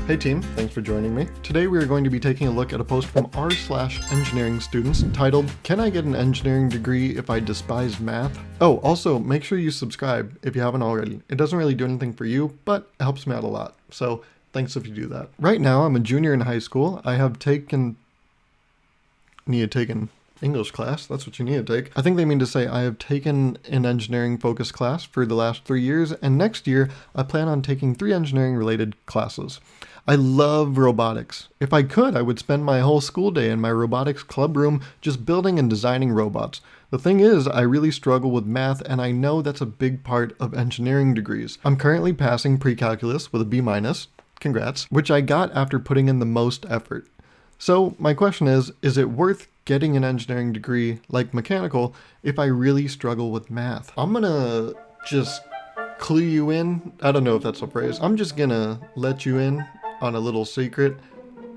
Hey team, thanks for joining me. Today we are going to be taking a look at a post from r/engineering students titled, "Can I get an engineering degree if I despise math?" Oh, also make sure you subscribe if you haven't already. It doesn't really do anything for you, but it helps me out a lot. So thanks if you do that. Right now I'm a junior in high school. I have taken English class. That's what you need to take. I think they mean to say I have taken an engineering focused class for the last 3 years, and next year I plan on taking 3 engineering related classes. I love robotics. If I could, I would spend my whole school day in my robotics club room just building and designing robots. The thing is, I really struggle with math, and I know that's a big part of engineering degrees. I'm currently passing pre-calculus with a B-, congrats, which I got after putting in the most effort. So my question is it worth getting an engineering degree like mechanical if I really struggle with math? I'm gonna just clue you in. I don't know if that's a phrase. I'm just gonna let you in on a little secret.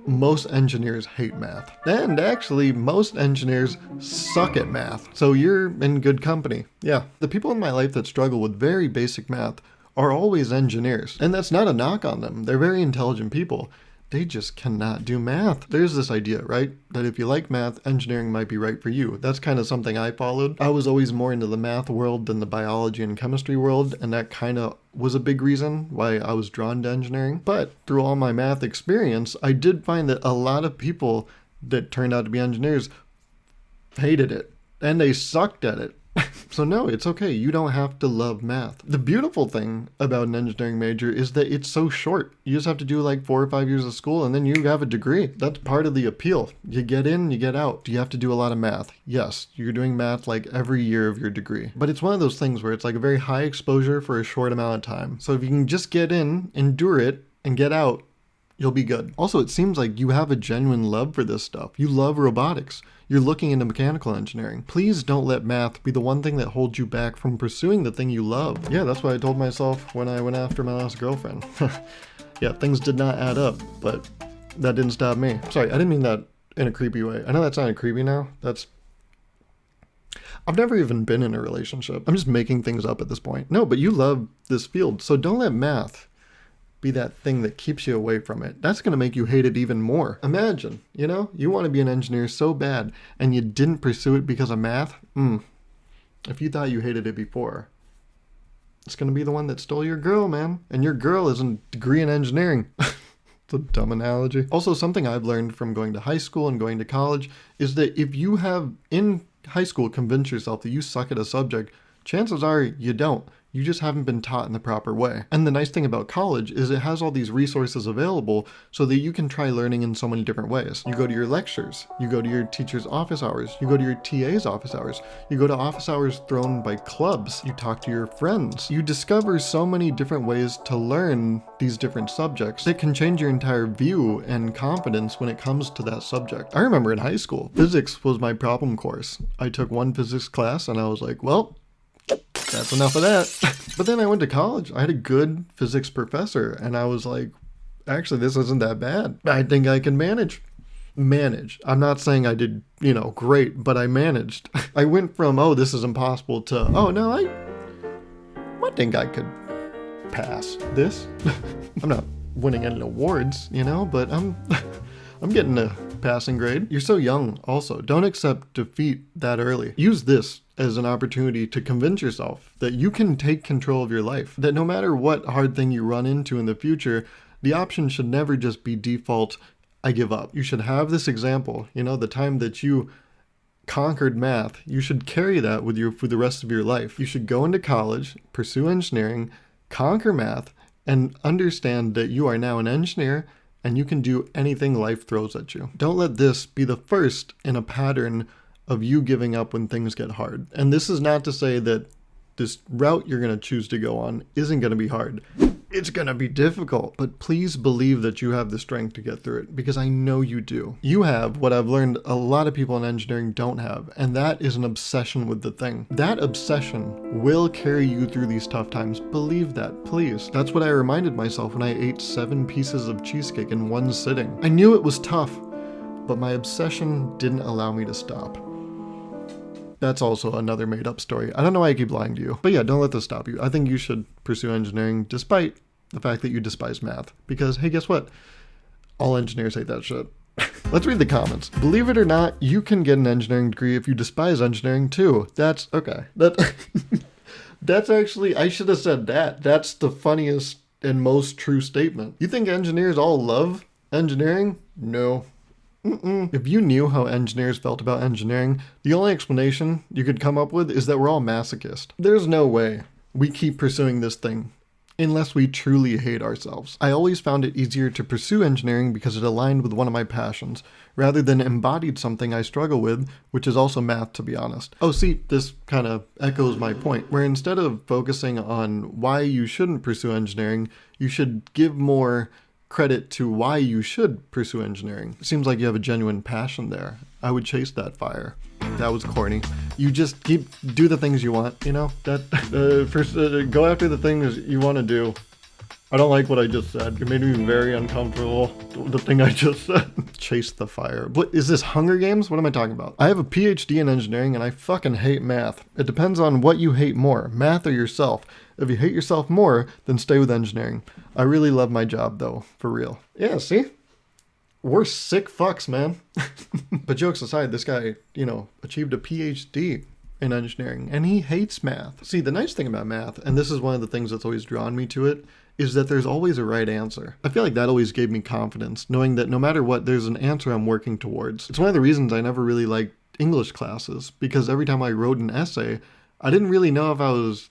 Most engineers hate math. And actually, most engineers suck at math. So you're in good company. Yeah, the people in my life that struggle with very basic math are always engineers. And that's not a knock on them. They're very intelligent people. They just cannot do math. There's this idea, right? That if you like math, engineering might be right for you. That's kind of something I followed. I was always more into the math world than the biology and chemistry world, and that kind of was a big reason why I was drawn to engineering. But through all my math experience, I did find that a lot of people that turned out to be engineers hated it, and they sucked at it. So no, it's okay. You don't have to love math. The beautiful thing about an engineering major is that it's so short. You just have to do like 4 or 5 years of school and then you have a degree. That's part of the appeal. You get in, you get out. Do you have to do a lot of math? Yes, you're doing math like every year of your degree. But it's one of those things where it's like a very high exposure for a short amount of time. So if you can just get in, endure it, and get out, you'll be good. Also, it seems like you have a genuine love for this stuff. You love robotics. You're looking into mechanical engineering. Please don't let math be the one thing that holds you back from pursuing the thing you love. Yeah, that's what I told myself when I went after my last girlfriend. Yeah, things did not add up, but that didn't stop me. Sorry, I didn't mean that in a creepy way. I know that sounded creepy now. I've never even been in a relationship. I'm just making things up at this point. No, but you love this field, so don't let math be that thing that keeps you away from it. That's going to make you hate it even more. Imagine, you want to be an engineer so bad and you didn't pursue it because of math. If you thought you hated it before, it's going to be the one that stole your girl, man. And your girl is a degree in engineering. It's a dumb analogy. Also, something I've learned from going to high school and going to college is that if you have in high school convinced yourself that you suck at a subject, chances are you don't. You just haven't been taught in the proper way. And the nice thing about college is it has all these resources available so that you can try learning in so many different ways. You go to your lectures, you go to your teacher's office hours, you go to your TA's office hours, you go to office hours thrown by clubs, you talk to your friends. You discover so many different ways to learn these different subjects that can change your entire view and confidence when it comes to that subject. I remember in high school, physics was my problem course. I took one physics class and I was like, well, that's enough of that. But then I went to college. I had a good physics professor and I was like, actually, this isn't that bad. I think I can manage. I'm not saying I did, great, but I managed. I went from, oh, this is impossible to, oh, no, I think I could pass this. I'm not winning any awards, but I'm getting a passing grade. You're so young also. Don't accept defeat that early. Use this as an opportunity to convince yourself that you can take control of your life. That no matter what hard thing you run into in the future, the option should never just be default, I give up. You should have this example, the time that you conquered math, you should carry that with you for the rest of your life. You should go into college, pursue engineering, conquer math, and understand that you are now an engineer and you can do anything life throws at you. Don't let this be the first in a pattern of you giving up when things get hard. And this is not to say that this route you're going to choose to go on isn't going to be hard. It's going to be difficult, but please believe that you have the strength to get through it, because I know you do. You have what I've learned a lot of people in engineering don't have, and that is an obsession with the thing. That obsession will carry you through these tough times. Believe that, please. That's what I reminded myself when I ate 7 pieces of cheesecake in one sitting. I knew it was tough, but my obsession didn't allow me to stop. That's also another made-up story. I don't know why I keep lying to you. But yeah, don't let this stop you. I think you should pursue engineering despite the fact that you despise math. Because, hey, guess what? All engineers hate that shit. Let's read the comments. Believe it or not, you can get an engineering degree if you despise engineering too. That's okay. That's actually, I should have said that. That's the funniest and most true statement. You think engineers all love engineering? No. If you knew how engineers felt about engineering, the only explanation you could come up with is that we're all masochists. There's no way we keep pursuing this thing unless we truly hate ourselves. I always found it easier to pursue engineering because it aligned with one of my passions, rather than embodied something I struggle with, which is also math, to be honest. Oh, see, this kind of echoes my point, where instead of focusing on why you shouldn't pursue engineering, you should give more credit to why you should pursue engineering. It seems like you have a genuine passion there. I would chase that fire. That was corny. You just do the things you want, you know? First, go after the things you want to do. I don't like what I just said. It made me very uncomfortable, the thing I just said. Chase the fire. What is this, Hunger Games? What am I talking about? I have a PhD in engineering and I fucking hate math. It depends on what you hate more, math or yourself. If you hate yourself more, then stay with engineering. I really love my job though, for real. Yeah, see? We're sick fucks, man. But jokes aside, this guy, achieved a PhD in engineering and he hates math. See, the nice thing about math, and this is one of the things that's always drawn me to it, is that there's always a right answer. I feel like that always gave me confidence, knowing that no matter what, there's an answer I'm working towards. It's one of the reasons I never really liked English classes, because every time I wrote an essay, I didn't really know if I was,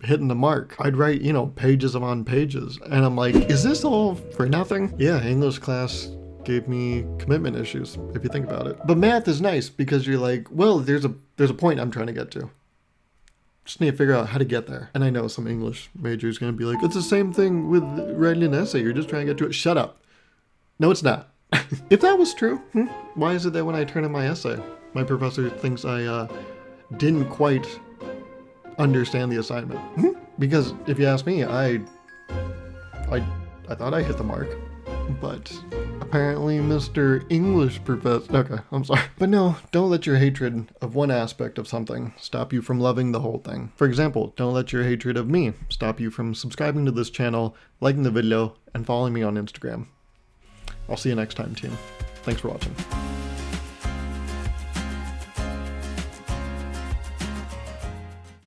hitting the mark. I'd write, pages upon pages, and I'm like, is this all for nothing? Yeah, English class gave me commitment issues, if you think about it. But math is nice because you're like, well, there's a point I'm trying to get to. Just need to figure out how to get there. And I know some English major is going to be like, it's the same thing with writing an essay. You're just trying to get to it. Shut up. No, it's not. If that was true, why is it that when I turn in my essay, my professor thinks I didn't quite understand the assignment? Because if you ask me, I thought I hit the mark. But apparently Mr. English professor... Okay, I'm sorry. But no, don't let your hatred of one aspect of something stop you from loving the whole thing. For example, don't let your hatred of me stop you from subscribing to this channel, liking the video, and following me on Instagram. I'll see you next time, team. Thanks for watching.